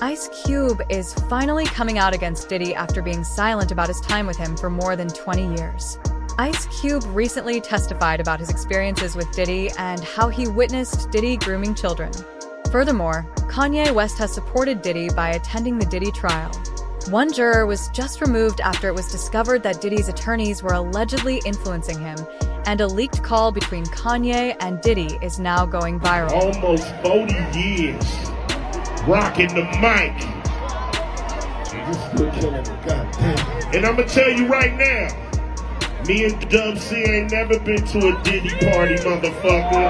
Ice Cube is finally coming out against Diddy after being silent about his time with him for more than 20 years. Ice Cube recently testified about his experiences with Diddy and how he witnessed Diddy grooming children. Furthermore, Kanye West has supported Diddy by attending the Diddy trial. One juror was just removed after it was discovered that Diddy's attorneys were allegedly influencing him, and a leaked call between Kanye and Diddy is now going viral. Almost 40 years rocking the mic. And I'm gonna tell you right now, me and Dub C ain't never been to a Diddy party, motherfucker.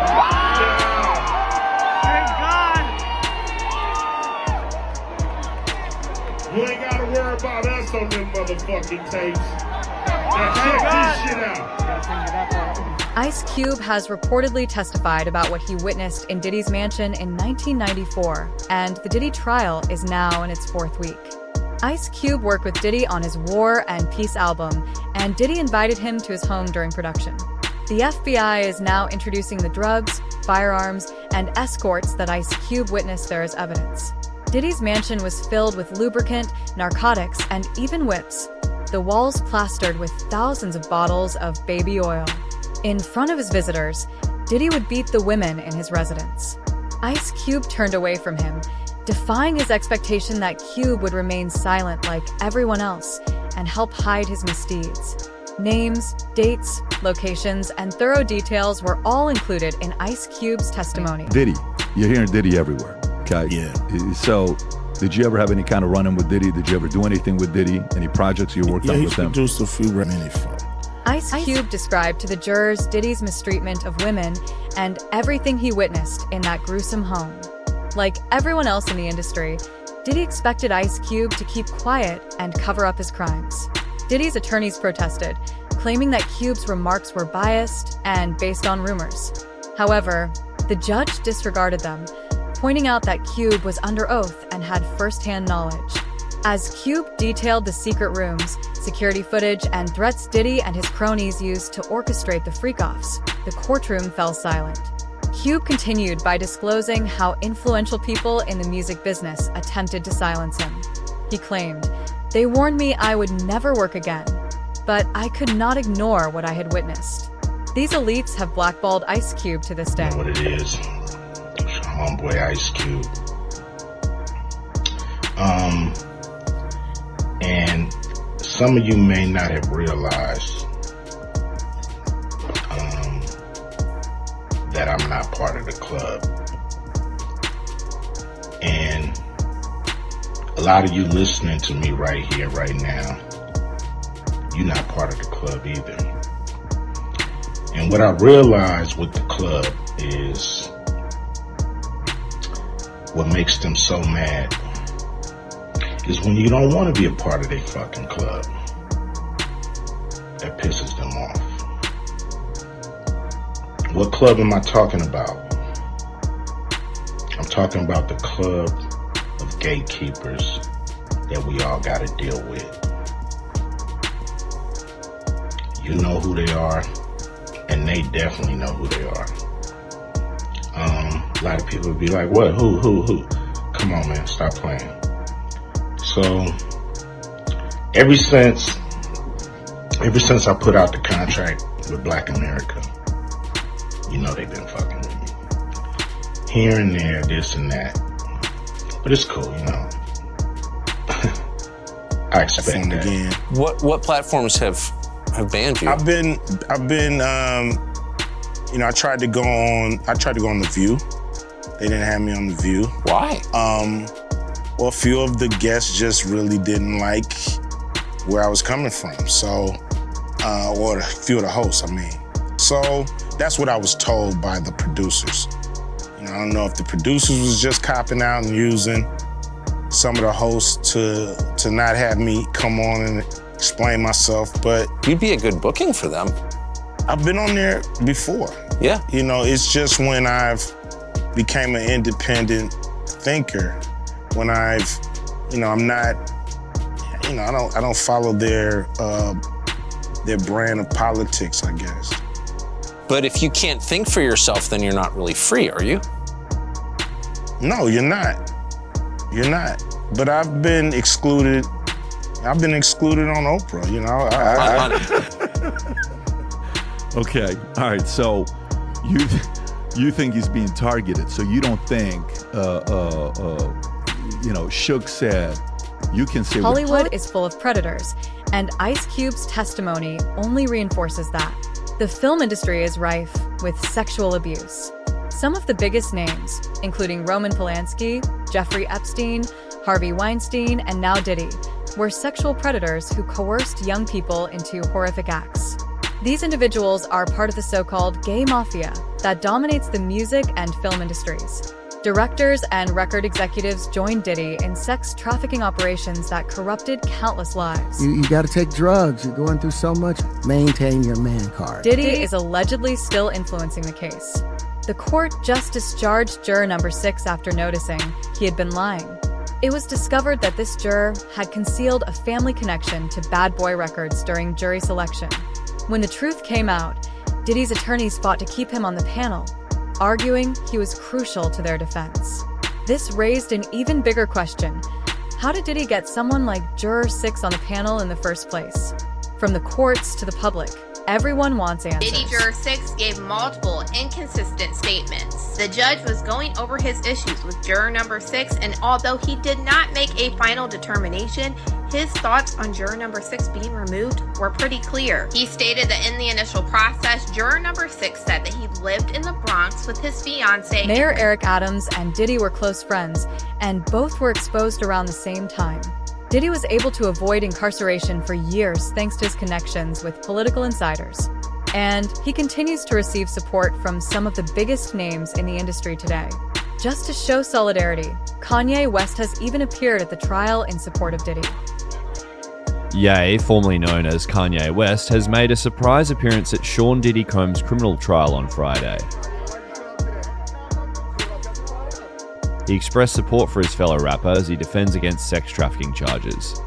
Thank God. You ain't gotta worry about us on them motherfucking tapes. Now check this shit out. Ice Cube has reportedly testified about what he witnessed in Diddy's mansion in 1994, and the Diddy trial is now in its fourth week. Ice Cube worked with Diddy on his War and Peace album, and Diddy invited him to his home during production. The FBI is now introducing the drugs, firearms, and escorts that Ice Cube witnessed there as evidence. Diddy's mansion was filled with lubricant, narcotics, and even whips. The walls plastered with thousands of bottles of baby oil. In front of his visitors, Diddy would beat the women in his residence. Ice Cube turned away from him, defying his expectation that Cube would remain silent like everyone else and help hide his misdeeds. Names, dates, locations, and thorough details were all included in Ice Cube's testimony. Diddy, you're hearing Diddy everywhere, okay? Yeah. So, did you ever have any kind of run-in with Diddy? Did you ever do anything with Diddy? Any projects you worked on with them? Yeah, he produced a few many fun. Ice Cube described to the jurors Diddy's mistreatment of women and everything he witnessed in that gruesome home. Like everyone else in the industry, Diddy expected Ice Cube to keep quiet and cover up his crimes. Diddy's attorneys protested, claiming that Cube's remarks were biased and based on rumors. However, the judge disregarded them, pointing out that Cube was under oath and had first-hand knowledge. As Cube detailed the secret rooms, security footage, and threats Diddy and his cronies used to orchestrate the freak-offs, the courtroom fell silent. Cube continued by disclosing how influential people in the music business attempted to silence him. He claimed, "They warned me I would never work again, but I could not ignore what I had witnessed." These elites have blackballed Ice Cube to this day. You know what it is? It's your homeboy Ice Cube. And some of you may not have realized that I'm not part of the club. And a lot of you listening to me right here, right now, you're not part of the club either. And what I realized with the club is what makes them so mad is when you don't want to be a part of their fucking club. That pisses them off. What club am I talking about? I'm talking about the club of gatekeepers that we all gotta deal with. You know who they are, and they definitely know who they are. A lot of people would be like, what? Who? Come on, man, stop playing. So, ever since I put out the contract with Black America, you know they've been fucking with me. Here and there, this and that. But it's cool, you know. I expect that. Again. What platforms have banned you? I've been I tried to go on The View. They didn't have me on The View. Why? Well, a few of the guests just really didn't like where I was coming from. So, or a few of the hosts, I mean. So that's what I was told by the producers. You know, I don't know if the producers was just copping out and using some of the hosts to not have me come on and explain myself, but You'd be a good booking for them. I've been on there before. Yeah. You know, it's just when I've became an independent thinker, when I've, I'm not, I don't follow their brand of politics, I guess. But if you can't think for yourself, then you're not really free, are you? No, you're not. You're not. but I've been excluded. I've been excluded on Oprah, you know. Okay, all right. So you think he's being targeted? So you don't think, Suge said you can say Hollywood is full of predators, and Ice Cube's testimony only reinforces that. The film industry is rife with sexual abuse. Some of the biggest names, including Roman Polanski, Jeffrey Epstein, Harvey Weinstein, and now Diddy, were sexual predators who coerced young people into horrific acts. These individuals are part of the so-called gay mafia that dominates the music and film industries. Directors and record executives joined Diddy in sex trafficking operations that corrupted countless lives. You got to take drugs. You're going through so much. Maintain your man card. Diddy is allegedly still influencing the case. The court just discharged juror number 6 after noticing he had been lying. It was discovered that this juror had concealed a family connection to Bad Boy Records during jury selection. When the truth came out, Diddy's attorneys fought to keep him on the panel, arguing he was crucial to their defense. This raised an even bigger question. How did Diddy get someone like Juror 6 on the panel in the first place? From the courts to the public, everyone wants answers. Diddy Juror 6 gave multiple inconsistent statements. The judge was going over his issues with juror number 6, and although he did not make a final determination, his thoughts on juror number 6 being removed were pretty clear. He stated that in the initial process, juror number 6 said that he lived in the Bronx with his fiancée. Mayor Eric Adams and Diddy were close friends, and both were exposed around the same time. Diddy was able to avoid incarceration for years thanks to his connections with political insiders. And he continues to receive support from some of the biggest names in the industry today. Just to show solidarity, Kanye West has even appeared at the trial in support of Diddy. Ye, formerly known as Kanye West, has made a surprise appearance at Sean Diddy Combs' criminal trial on Friday. He expressed support for his fellow rapper as he defends against sex trafficking charges.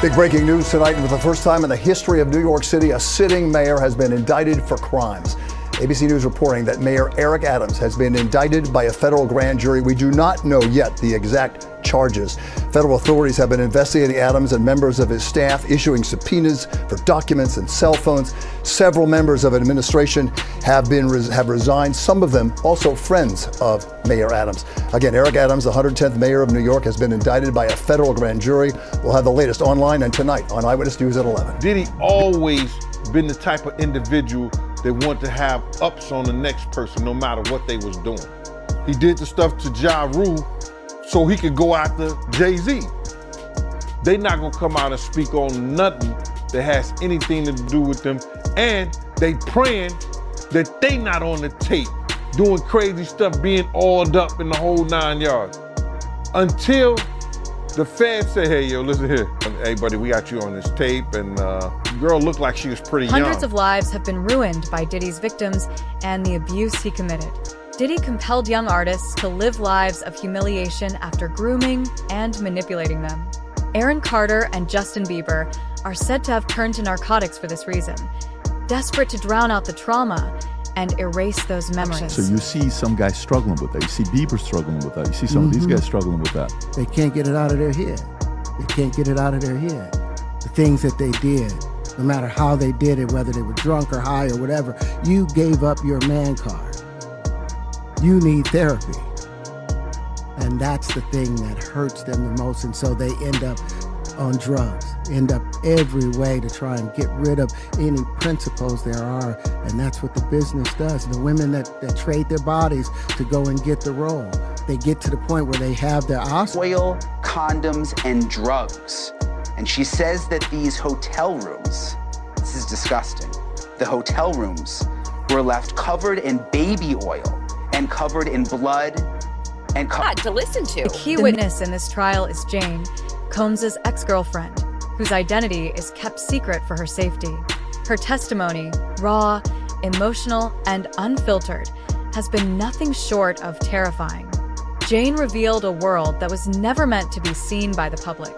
Big breaking news tonight. For the first time in the history of New York City, a sitting mayor has been indicted for crimes. ABC News reporting that Mayor Eric Adams has been indicted by a federal grand jury. We do not know yet the exact charges. Federal authorities have been investigating Adams and members of his staff, issuing subpoenas for documents and cell phones. Several members of administration have resigned, some of them also friends of Mayor Adams. Again, Eric Adams, the 110th mayor of New York, has been indicted by a federal grand jury. We'll have the latest online and tonight on Eyewitness News at 11. Diddy always been the type of individual that want to have ups on the next person no matter what they was doing. He did the stuff to Ja Rule so he could go after Jay-Z. They not gonna come out and speak on nothing that has anything to do with them, and they praying that they not on the tape doing crazy stuff, being oiled up in the whole 9 yards. Until the feds say, hey, yo, listen here. Hey, buddy, we got you on this tape, and girl looked like she was pretty young. Hundreds of lives have been ruined by Diddy's victims and the abuse he committed. Diddy compelled young artists to live lives of humiliation after grooming and manipulating them. Aaron Carter and Justin Bieber are said to have turned to narcotics for this reason, desperate to drown out the trauma and erase those memories. So you see some guys struggling with that. You see Bieber struggling with that. You see some of these guys struggling with that. They can't get it out of their head. They can't get it out of their head. The things that they did, no matter how they did it, whether they were drunk or high or whatever, you gave up your man card. You need therapy. And that's the thing that hurts them the most. And so they end up on drugs, end up every way to try and get rid of any principles there are. And that's what the business does. The women that trade their bodies to go and get the role, they get to the point where they have their oil, condoms, and drugs. And she says that these hotel rooms, this is disgusting, the hotel rooms were left covered in baby oil and covered in blood and to listen to. The key witness in this trial is Jane, Combs' ex-girlfriend, whose identity is kept secret for her safety. Her testimony, raw, emotional, and unfiltered, has been nothing short of terrifying. Jane revealed a world that was never meant to be seen by the public.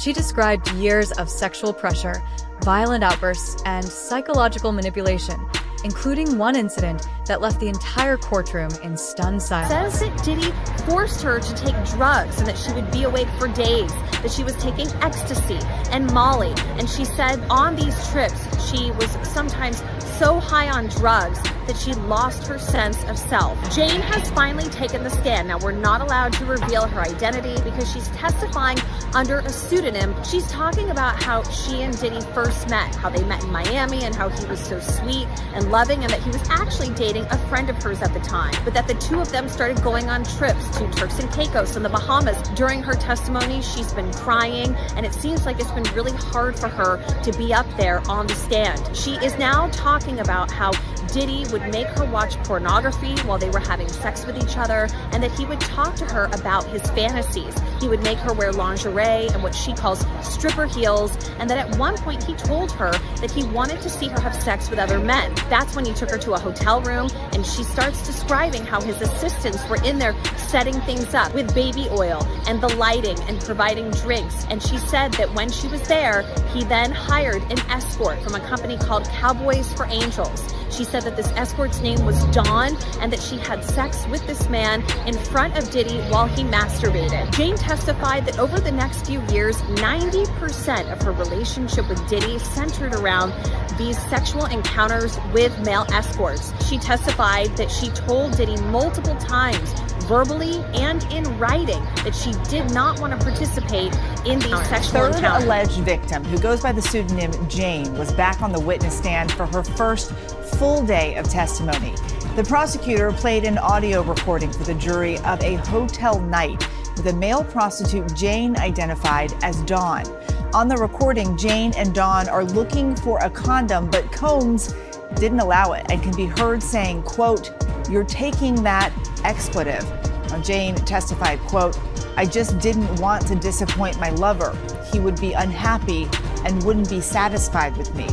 She described years of sexual pressure, violent outbursts, and psychological manipulation, including one incident that left the entire courtroom in stunned silence. Says that Diddy forced her to take drugs and that she would be awake for days, that she was taking ecstasy and Molly. And she said on these trips, she was sometimes so high on drugs that she lost her sense of self. Jane has finally taken the stand. Now, we're not allowed to reveal her identity because she's testifying under a pseudonym. She's talking about how she and Diddy first met, how they met in Miami and how he was so sweet and loving, and that he was actually dating a friend of hers at the time, but that the two of them started going on trips to Turks and Caicos and the Bahamas. During her testimony, she's been crying, and it seems like it's been really hard for her to be up there on the stand. She is now talking about how Diddy would make her watch pornography while they were having sex with each other, and that he would talk to her about his fantasies. He would make her wear lingerie and what she calls stripper heels, and that at one point he told her that he wanted to see her have sex with other men. That's when he took her to a hotel room, and she starts describing how his assistants were in there setting things up with baby oil and the lighting and providing drinks. And she said that when she was there, he then hired an escort from a company called Cowboys for Angels. She said that this escort's name was Dawn, and that she had sex with this man in front of Diddy while he masturbated. Jane testified that over the next few years, 90% of her relationship with Diddy centered around these sexual encounters with male escorts. She testified that she told Diddy multiple times, verbally and in writing, that she did not want to participate in these sexual Third encounters. alleged victim, who goes by the pseudonym Jane, was back on the witness stand for her first full day of testimony. The prosecutor played an audio recording for the jury of a hotel night with a male prostitute Jane identified as Dawn. On the recording, Jane and Dawn are looking for a condom, but Combs didn't allow it and can be heard saying, quote, "You're taking that expletive." Now, Jane testified, quote, "I just didn't want to disappoint my lover. He would be unhappy and wouldn't be satisfied with me."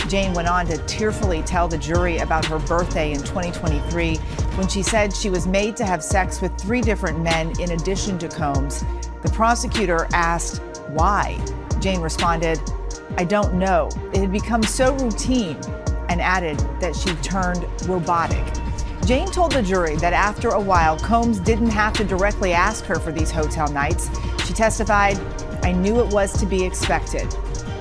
Jane went on to tearfully tell the jury about her birthday in 2023 when she said she was made to have sex with 3 different men in addition to Combs. The prosecutor asked, "Why?" Jane responded, "I don't know. It had become so routine," and added that she turned robotic. Jane told the jury that after a while, Combs didn't have to directly ask her for these hotel nights. She testified, "I knew it was to be expected."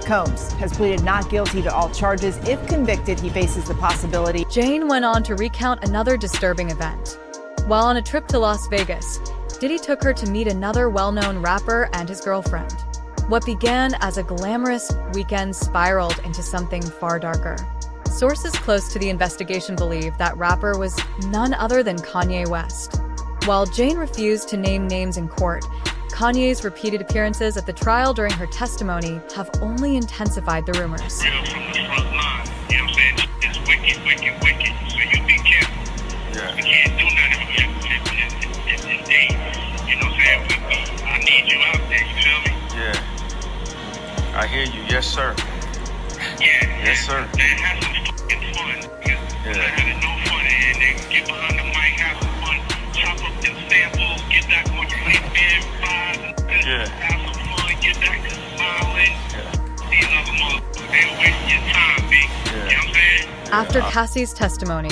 Combs has pleaded not guilty to all charges. If convicted, he faces the possibility. Jane went on to recount another disturbing event. While on a trip to Las Vegas, Diddy took her to meet another well-known rapper and his girlfriend. What began as a glamorous weekend spiraled into something far darker. Sources close to the investigation believe that rapper was none other than Kanye West. While Jane refused to name names in court, Kanye's repeated appearances at the trial during her testimony have only intensified the rumors. Real from the front line, you know what I'm saying? It's wicked, wicked, wicked. So you be careful. Yeah. We can't do nothing in days. You know what I'm saying? I need you out there, you feel me? Yeah. I hear you, yes sir. Yeah. Yes sir. And have some fucking fun. Yeah. Having no fun and then get behind the mic, have some fun, chop up them samples, get that on your LinkedIn, yeah. Have some fun, get that smiling. Yeah. These other motherfuckers, they're wasting your time, big. You know what I'm saying? After Cassie's testimony,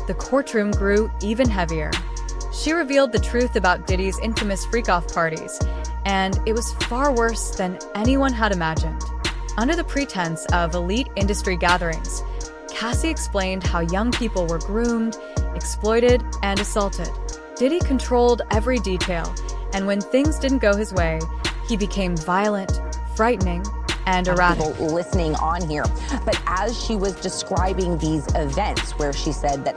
the courtroom grew even heavier. She revealed the truth about Diddy's infamous freak-off parties, and it was far worse than anyone had imagined. Under the pretense of elite industry gatherings, Cassie explained how young people were groomed, exploited, and assaulted. Diddy controlled every detail, and when things didn't go his way, he became violent, frightening, and erratic. People listening on here, but as she was describing these events where she said that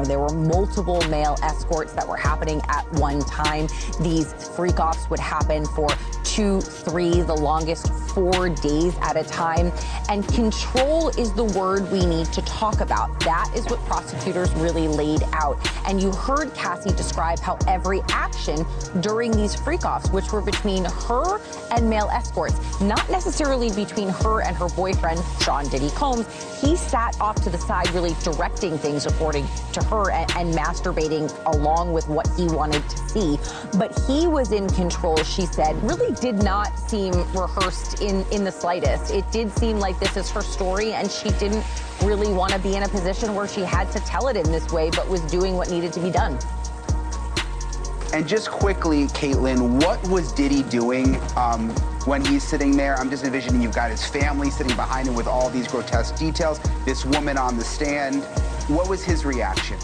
there were multiple male escorts that were happening at one time, these freak-offs would happen for 2, 3, the longest 4 days at a time, and control is the word we need to talk about. That is what prosecutors really laid out, and you heard Cassie describe how every action during these freak-offs, which were between her and male escorts, not necessarily between her and her boyfriend, Sean Diddy Combs. He sat off to the side really directing things according to her and masturbating along with what he wanted to see. But he was in control, she said, really did not seem rehearsed in the slightest. It did seem like this is her story, and she didn't really want to be in a position where she had to tell it in this way, but was doing what needed to be done. And just quickly, Caitlin, what was Diddy doing when he's sitting there? I'm just envisioning you've got his family sitting behind him with all these grotesque details, this woman on the stand. What was his reaction?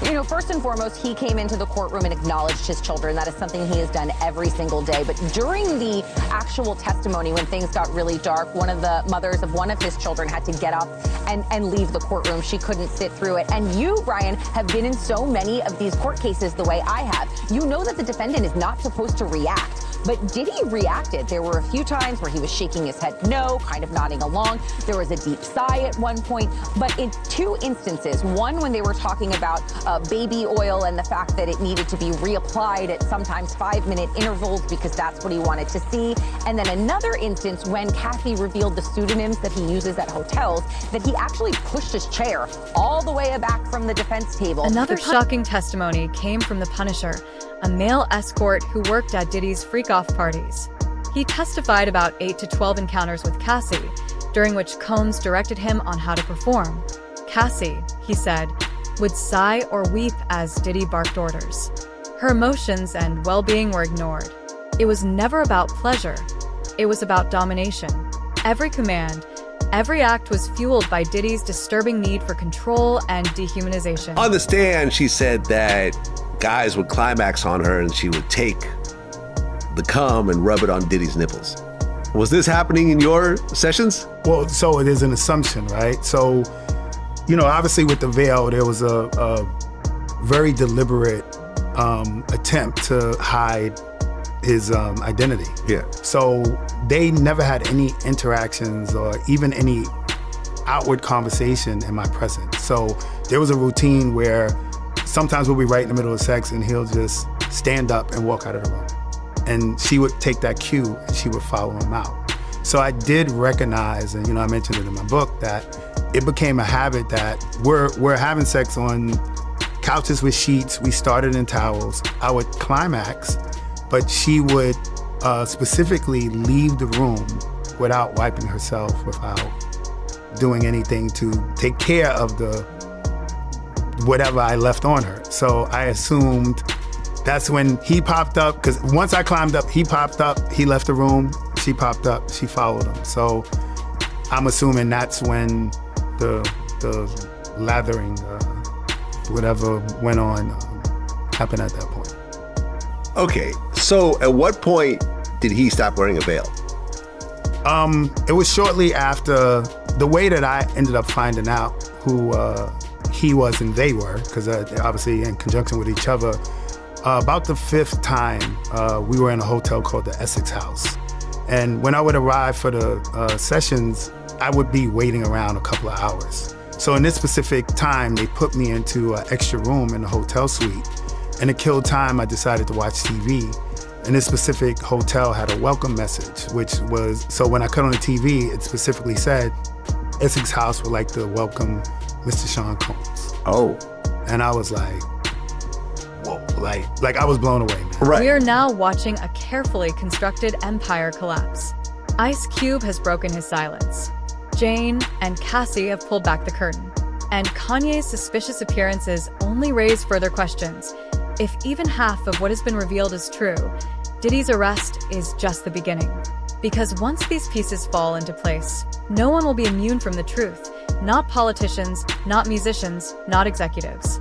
You know, first and foremost, he came into the courtroom and acknowledged his children. That is something he has done every single day. But during the actual testimony, when things got really dark, one of the mothers of one of his children had to get up and leave the courtroom. She couldn't sit through it. And you, Brian, have been in so many of these court cases the way I have. You know that the defendant is not supposed to react. But Diddy reacted. There were a few times where he was shaking his head no, kind of nodding along. There was a deep sigh at one point. But in two instances, one when they were talking about baby oil and the fact that it needed to be reapplied at sometimes 5-minute intervals because that's what he wanted to see. And then another instance when Kathy revealed the pseudonyms that he uses at hotels, that he actually pushed his chair all the way back from the defense table. Another shocking testimony came from the Punisher, a male escort who worked at Diddy's freak-off parties. He testified about 8 to 12 encounters with Cassie, during which Combs directed him on how to perform. Cassie, he said, would sigh or weep as Diddy barked orders. Her emotions and well-being were ignored. It was never about pleasure. It was about domination. Every command, every act was fueled by Diddy's disturbing need for control and dehumanization. On the stand, she said that guys would climax on her and she would take the cum and rub it on Diddy's nipples. Was this happening in your sessions? Well, so it is an assumption, right? So, you know, obviously with the veil, there was a very deliberate attempt to hide his identity. Yeah. So they never had any interactions or even any outward conversation in my presence. So there was a routine where sometimes we'll be right in the middle of sex and he'll just stand up and walk out of the room. And she would take that cue and she would follow him out. So I did recognize, and you know, I mentioned it in my book, that it became a habit that we're having sex on couches with sheets. We started in towels. I would climax, but she would specifically leave the room without wiping herself, without doing anything to take care of the whatever I left on her. So I assumed that's when he popped up, because once I climbed up, he popped up, he left the room, she popped up, she followed him. So I'm assuming that's when the lathering, whatever went on, happened at that point. Okay, so at what point did he stop wearing a veil? It was shortly after. The way that I ended up finding out who he was and they were, because obviously in conjunction with each other, about the 5th time, we were in a hotel called the Essex House. And when I would arrive for the sessions, I would be waiting around a couple of hours. So in this specific time, they put me into an extra room in the hotel suite. And to kill time, I decided to watch TV. And this specific hotel had a welcome message, which was, so when I cut on the TV, it specifically said, Essex House would like to welcome Mr. Sean Combs. Oh. And I was like, whoa, like I was blown away, man. Right. We are now watching a carefully constructed empire collapse. Ice Cube has broken his silence. Jane and Cassie have pulled back the curtain. And Kanye's suspicious appearances only raise further questions. If even half of what has been revealed is true, Diddy's arrest is just the beginning. Because once these pieces fall into place, no one will be immune from the truth. Not politicians, not musicians, not executives.